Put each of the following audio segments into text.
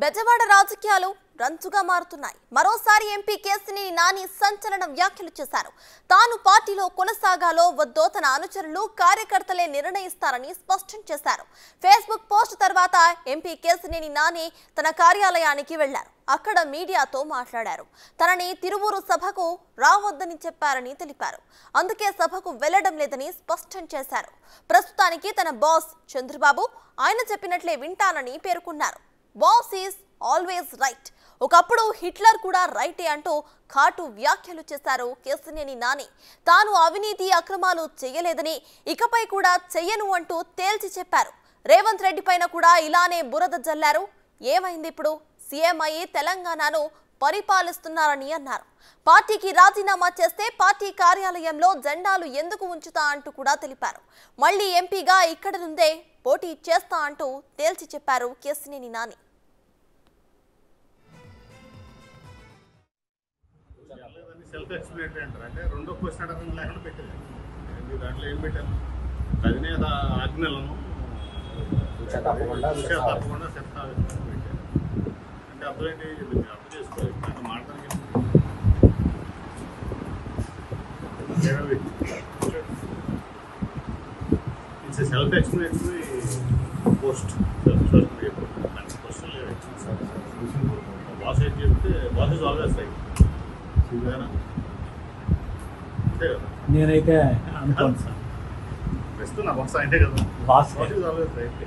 బెజవాడ రాజకీయాలు రంచుగా మారుతున్నాయి. మరోసారి ఎంపీ కేసినేని నాని సంచలన వ్యాఖ్యలు చేశారు. తాను పార్టీలో కొనసాగాలో వద్దో తన అనుచరులు కార్యకర్తలే నిర్ణయిస్తారని స్పష్టం చేశారు. ఫేస్బుక్ పోస్ట్ తర్వాత ఎంపీ కేసినేని నాని తన కార్యాలయానికి వెళ్లారు. అక్కడ మీడియాతో మాట్లాడారు. తనని తిరువూరు సభకు రావద్దని చెప్పారని తెలిపారు. అందుకే సభకు వెళ్లడం లేదని స్పష్టం చేశారు. ప్రస్తుతానికి తన బాస్ చంద్రబాబు ఆయన చెప్పినట్లే వింటానని పేర్కొన్నారు. Boss is always right. ఒకప్పుడు హిట్లర్ కూడా రైటే అంటూ ఘాటు వ్యాఖ్యలు చేశారు కేసినేని నాని. తాను అవినీతి అక్రమాలు చేయలేదని, ఇకపై కూడా చెయ్యను అంటూ తేల్చి చెప్పారు. రేవంత్ రెడ్డి పైన కూడా ఇలానే బురద జల్లారు. ఏమైంది ఇప్పుడు? సీఎం అయ్యి తెలంగాణను పరిపాలిస్తున్నారని అన్నారు. పార్టీకి రాజీనామా చేస్తే పార్టీ కార్యాలయంలో జెండాలు ఎందుకు ఉంచుతా అంటూ కూడా తెలిపారు. మళ్లీ ఎంపీగా ఇక్కడ నుండే పోటీ చేస్తా అంటూ తేల్చి చెప్పారు కేసినేని నాని. సెల్ఫ్ ఎక్స్ప్లెనేటరీ అంటారు. అంటే రెండో క్వశ్చన్ అడగడం లేకుండా పెట్టేది. దాంట్లో ఏం పెట్టాను? అధినేత ఆజ్ఞలను తప్పకుండా పెట్టాను. అంటే అర్థం ఏంటి? అర్థం చేసుకోవాలి. అంటే మాట్లాడడానికి ఇట్స్ సెల్ఫ్ ఎక్స్ప్లెనేటరీ పోస్ట్. మంచి క్వశ్చన్ లేదు. బాస్ ఏం చెప్తే బాస్ ఇస్ ఆల్వేస్ రైట్. నేనైతే అనుకోను సార్. ప్రస్తుతం నా బాస్ అంటే కదా, boss is always right.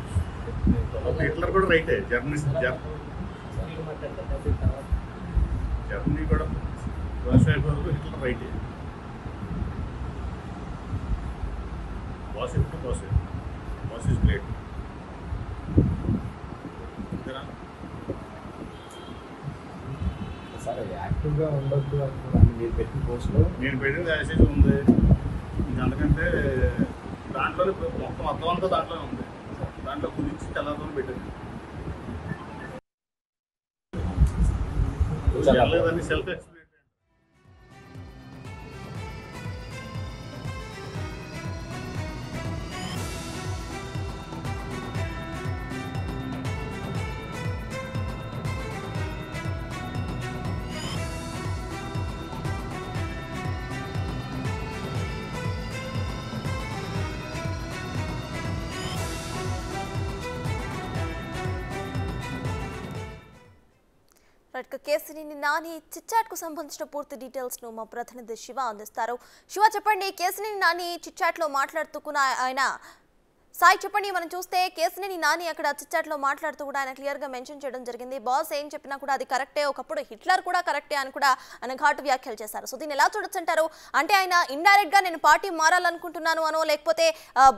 Hitler కూడా రైటే. జర్మనీ కూడా రష్యా హిట్లర్ రైటే. బాస్ ఎప్పుడు బాస్ ఇస్ గ్రేట్. సరే, యాక్టివ్గా ఉండొద్దు అనుకున్నాను. మీరు పెట్టిన పోస్ట్లో నేను పెట్టిన యాసేజ్ ఉంది. అందుకంటే దాంట్లో మొత్తం అర్థం అంతా దాంట్లోనే ఉంది. దాంట్లో గురించి తెల్లతో పెట్టింది. Self explanatory. Kesineni Nani chitchat కు సంబంధించిన పూర్తి డీటెయిల్స్ ను మా ప్రతినిధి శివ అందిస్తారు. శివ, చెప్పండి. కేసినేని నాని చిట్చాట్ లో మాట్లాడుతున్న ఆయన సాయి, చెప్పండి. మనం చూస్తే కేసినేని నాని అక్కడ చిట్చాట్ లో మాట్లాడుతూ కూడా ఆయన క్లియర్ గా మెన్షన్ చేయడం జరిగింది. బాస్ ఏం చెప్పినా కూడా అది కరెక్టే, ఒకప్పుడు హిట్లర్ కూడా కరెక్టే అని కూడా ఆయన ఘాటు వ్యాఖ్యలు చేశారు. సో దీన్ని ఎలా చూడొచ్చు అంటారు? అంటే ఆయన ఇండైరెక్ట్ గా నేను పార్టీ మారాలనుకుంటున్నాను అనో, లేకపోతే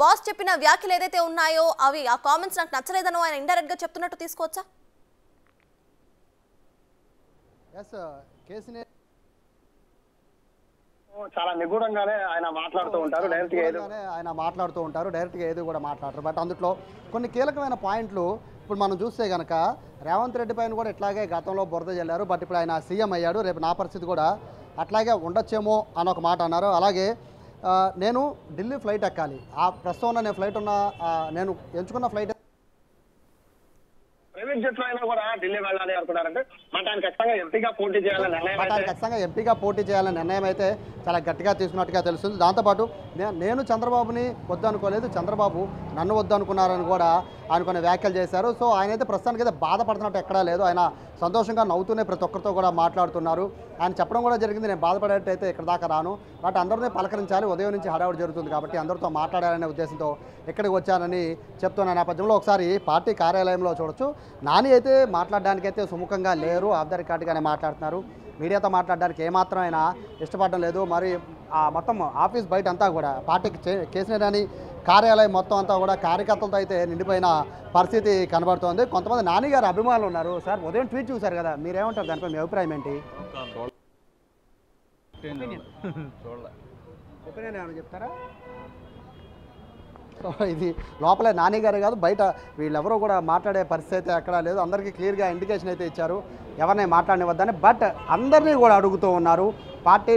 బాస్ చెప్పిన వ్యాఖ్యలు ఏదైతే ఉన్నాయో అవి ఆ కామెంట్స్ నాకు నచ్చలేదనో ఆయన ఇండైరెక్ట్ గా చెప్తున్నట్టు తీసుకోవచ్చా? చాలా నిగూఢంగానే ఆయన మాట్లాడుతూ ఉంటారు. డైరెక్ట్గా ఏది కూడా మాట్లాడతారు. బట్ అందులో కొన్ని కీలకమైన పాయింట్లు ఇప్పుడు మనం చూస్తే కనుక రేవంత్ రెడ్డి పైన కూడా ఇట్లాగే గతంలో బురద జల్లారు. బట్ ఇప్పుడు ఆయన సీఎం అయ్యాడు. రేపు నా పరిస్థితి కూడా అట్లాగే ఉండొచ్చేమో అని ఒక మాట అన్నారు. అలాగే నేను ఢిల్లీ ఫ్లైట్ ఎక్కాలి. ఆ ప్రస్తుతం నేను ఫ్లైట్ నేను ఎంచుకున్న ఫ్లైట్ ప్రైవేట్ జెట్లో అయినా కూడా ఢిల్లీ వెళ్ళాలి అనుకున్నారంటే మటానికి ఖచ్చితంగా ఎంపీగా పోటీ చేయాలనే నిర్ణయం అయితే చాలా గట్టిగా తీసుకున్నట్టుగా తెలుస్తుంది. దాంతోపాటు నేను చంద్రబాబుని వద్దనుకోలేదు, చంద్రబాబు నన్ను వద్దనుకున్నారని కూడా ఆయన కొన్ని వ్యాఖ్యలు చేశారు. సో ఆయన అయితే ప్రస్తుతానికి అయితే బాధపడుతున్నట్టు ఎక్కడా లేదు. ఆయన సంతోషంగా నవ్వుతూనే ప్రతి ఒక్కరితో కూడా మాట్లాడుతున్నారు. ఆయన చెప్పడం కూడా జరిగింది, నేను బాధపడేటైతే ఇక్కడ దాకా రాను, బట్ అందరినీ పలకరించాలి, ఉదయం నుంచి హడావుడి జరుగుతుంది కాబట్టి అందరితో మాట్లాడాలనే ఉద్దేశంతో ఇక్కడికి వచ్చానని చెప్తున్న నేపథ్యంలో ఒకసారి పార్టీ కార్యాలయంలో చూడొచ్చు. నాని అయితే మాట్లాడడానికైతే సుముఖంగా లేరు, ఆఫ్ ద రికార్డ్గానే మాట్లాడుతున్నారు. మీడియాతో మాట్లాడడానికి ఏమాత్రం అయినా ఇష్టపడడం లేదు. మరి మొత్తం ఆఫీస్ బయట అంతా కూడా పార్టీకి కేసినేని కార్యాలయం మొత్తం అంతా కూడా కార్యకర్తలతో అయితే నిండిపోయిన పరిస్థితి కనబడుతోంది. కొంతమంది నాని గారు అభిమానులు ఉన్నారు. సార్, ఉదయం ట్వీట్ చూశారు కదా, మీరేమంటారు? దానిపై మీ అభిప్రాయం ఏంటి? ఒపీనియన్ ఏమైనా చెప్తారా? సో ఇది లోపలే నాని గారు కాదు, బయట వీళ్ళెవరూ కూడా మాట్లాడే పరిస్థితి అయితే ఎక్కడా లేదు. అందరికీ క్లియర్గా ఇండికేషన్ అయితే ఇచ్చారు ఎవరిని మాట్లాడనివద్దని. బట్ అందరినీ కూడా అడుగుతూ ఉన్నారు. పార్టీ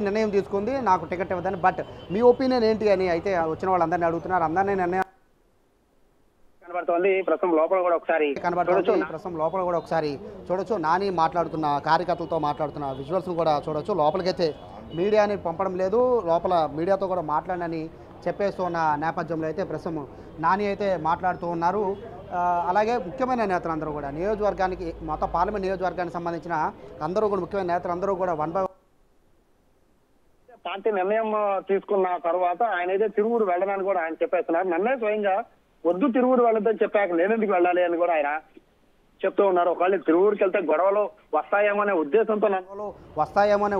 నిర్ణయం తీసుకుంది, నాకు టికెట్ ఇవ్వదని. బట్ మీ ఒపీనియన్ ఏంటి అని అయితే వచ్చిన వాళ్ళందరినీ అడుగుతున్నారు. అందరినీ నిర్ణయం కనబడుతోంది. ప్రస్తుతం లోపల కూడా ఒకసారి కనబడుతుంది. ప్రస్తుతం లోపల కూడా ఒకసారి చూడొచ్చు. నాని మాట్లాడుతున్న కార్యకర్తలతో మాట్లాడుతున్న విజువల్స్ కూడా చూడొచ్చు. లోపలికైతే మీడియాని పంపడం లేదు, లోపల మీడియాతో కూడా మాట్లాడనని చెప్పేస్తూ ఉన్న నేపథ్యంలో అయితే ప్రస్తుతం నాని అయితే మాట్లాడుతూ ఉన్నారు. అలాగే ముఖ్యమైన నేతలందరూ కూడా నియోజకవర్గానికి మొత్తం పార్లమెంట్ నియోజకవర్గానికి సంబంధించిన అందరూ కూడా ముఖ్యమైన నేతలందరూ కూడా పార్టీ నిర్ణయం తీసుకున్న తర్వాత ఆయన అయితే తిరువురు వెళ్ళడానికి కూడా ఆయన చెప్పేస్తున్నారు. నన్నే స్వయంగా వద్దు తిరువురు వెళ్ళొద్దని చెప్పాక నేనెందుకు వెళ్ళాలి అని కూడా ఆయన చెప్తూ ఉన్నారు. ఒకవేళ తిరువురికి వెళ్తే గొడవలు వస్తాయేమో అనే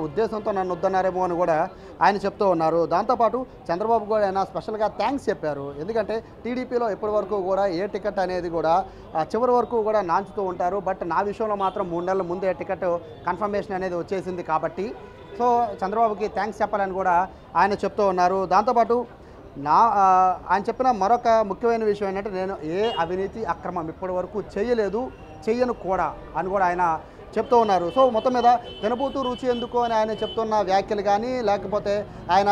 ఉద్దేశంతో నన్ను వద్దన్నారేమో అని కూడా ఆయన చెప్తూ ఉన్నారు. దాంతోపాటు చంద్రబాబు కూడా ఆయన స్పెషల్గా థ్యాంక్స్ చెప్పారు. ఎందుకంటే టీడీపీలో ఇప్పటి వరకు కూడా ఏ టికెట్ అనేది కూడా చివరి వరకు కూడా నాంచుతూ ఉంటారు. బట్ నా విషయంలో మాత్రం 3 నెలల ముందే టికెట్ కన్ఫర్మేషన్ అనేది వచ్చేసింది కాబట్టి సో చంద్రబాబుకి థ్యాంక్స్ చెప్పాలని కూడా ఆయన చెప్తూ ఉన్నారు. దాంతోపాటు ఆయన చెప్పిన మరొక ముఖ్యమైన విషయం ఏంటంటే నేను ఏ అవినీతి అక్రమం ఇప్పటి వరకు చెయ్యను కూడా అని కూడా ఆయన చెప్తూ ఉన్నారు. సో మొత్తం మీద తినబూతూ రుచి ఎందుకు అని ఆయన చెప్తున్న వ్యాఖ్యలు కానీ లేకపోతే ఆయన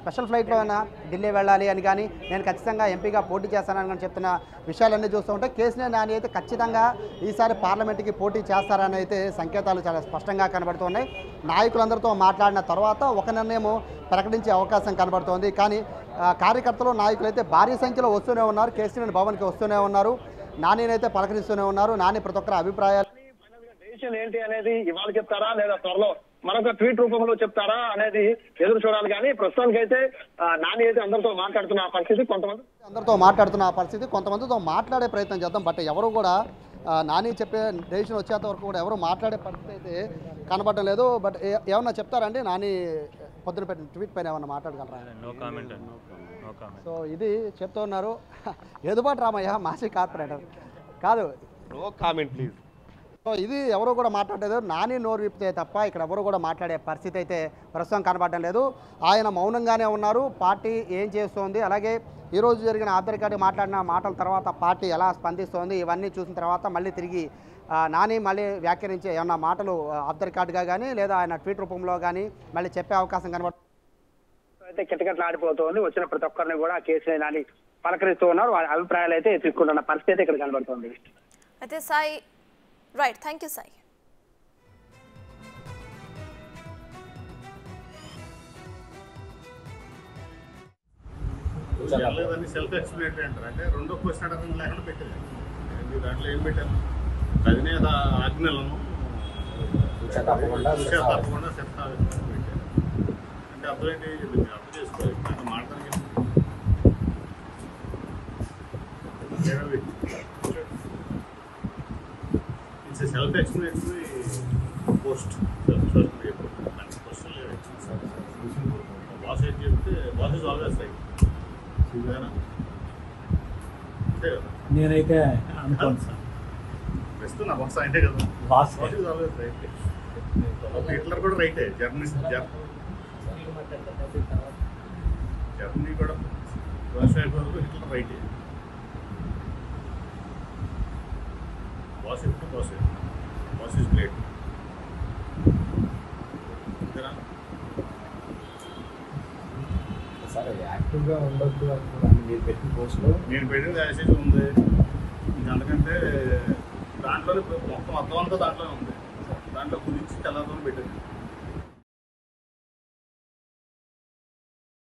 స్పెషల్ ఫ్లైట్లో అయినా ఢిల్లీ వెళ్ళాలి అని కానీ నేను ఖచ్చితంగా ఎంపీగా పోటీ చేస్తానని కానీ చెప్తున్న విషయాలన్నీ చూస్తూ ఉంటే కేసీఆర్ నాని అయితే ఖచ్చితంగా ఈసారి పార్లమెంట్కి పోటీ చేస్తారని అయితే సంకేతాలు చాలా స్పష్టంగా కనబడుతున్నాయి. నాయకులందరితో మాట్లాడిన తర్వాత ఒక నిర్ణయం ప్రకటించే అవకాశం కనబడుతోంది. కానీ కార్యకర్తలు నాయకులు అయితే భారీ సంఖ్యలో వస్తూనే ఉన్నారు. కేసీఆర్ భవన్కి వస్తూనే ఉన్నారు. నానినైతే పలకరిస్తూనే ఉన్నారు. నాని ప్రతి ఒక్కరి అభిప్రాయాలు డెసిషన్ ఏంటి అనేది ఇవాళ చెప్తారా లేదా త్వరలో మరొక ట్వీట్ రూపంలో చెప్తారా అనేది ఎదురు చూడాలి. కానీ ప్రస్తుతానికి అయితే నాని అయితే అందరితో మాట్లాడుతున్న పరిస్థితి, కొంతమందితో మాట్లాడే ప్రయత్నం చేద్దాం. బట్ ఎవరు కూడా నాని చెప్పే డెసిషన్ వచ్చేంత వరకు కూడా ఎవరు మాట్లాడే పరిస్థితి అయితే కనబడటం లేదు. బట్ ఏమన్నా చెప్తారండి నాని పొద్దున పెట్టిన ట్వీట్ పైన ఏమన్నా మాట్లాడగలరా? సో ఇది చెప్తూ ఉన్నారు. ఎదుబాటు రామయ్య మాజీ కార్పొరేటర్ కాదు, నో కామెంట్ ప్లీజ్. సో ఇది ఎవరు కూడా మాట్లాడలేదు. నాని నోరు విప్పితే తప్ప ఇక్కడ ఎవరు కూడా మాట్లాడే పరిస్థితి అయితే ప్రస్తుతం కనబడటం లేదు. ఆయన మౌనంగానే ఉన్నారు. పార్టీ ఏం చేస్తోంది, అలాగే ఈరోజు జరిగిన ఆఫ్ ద రికార్డ్ మాట్లాడిన మాటల తర్వాత పార్టీ ఎలా స్పందిస్తోంది ఇవన్నీ చూసిన తర్వాత మళ్ళీ తిరిగి నాని మళ్ళీ వ్యాఖ్యానించే ఏమన్నా మాటలు ఆఫ్ ద రికార్డ్గా కానీ లేదా ఆయన ట్వీట్ రూపంలో కానీ మళ్ళీ చెప్పే అవకాశం కనబడుతుంది. అయితే కిటకిటలు ఆడిపోతుంది. వచ్చిన ప్రతి ఒక్కరిని కూడా కేసీఆర్ నాని పలకరిస్తూ ఉన్నారు. వారి అభిప్రాయాలు అయితే తీసుకుంటున్న పరిస్థితి అయితే ఇక్కడ కనబడుతుంది. అయితే Sai right, thank you Sai. Self explanatory అంటారు. అంటే రెండో క్వశ్చన్ అడగడం లేకుండా పెట్టారు. దాంట్లో ఏం పెట్టారు? అధినేత ఆజ్ఞలను తప్పకుండా పెట్టారు. అంటే అర్థం ఏంటి? అర్థం చేసుకోవాలి. అంటే మాట్లాడడానికి it's self explanatory post. Question లేదు. బాస్ ఏం చెప్తే బాస్ ఇస్ ఆల్వేస్ రైట్. నేనైతే అనుకోను సార్. ప్రస్తుతం బాస్ అంటే కదా, boss is always right. Hitler కూడా రైటే. జర్మనీ కూడా హిట్లర్ రైటే. బాస్ ఎప్పుడు బాస్ ఇస్ గ్రేట్. సార్ యాక్టివ్గా ఉండొద్దు అనుకున్నాను మీరు పెట్టిన పోస్ట్లో. నేను పెట్టిన మెసేజ్ ఉంది. ఎందుకంటే దాంట్లో మొత్తం అర్థం అంతా దాంట్లోనే ఉంది. దాంట్లో కుదించి తెల్లతో పెట్టింది.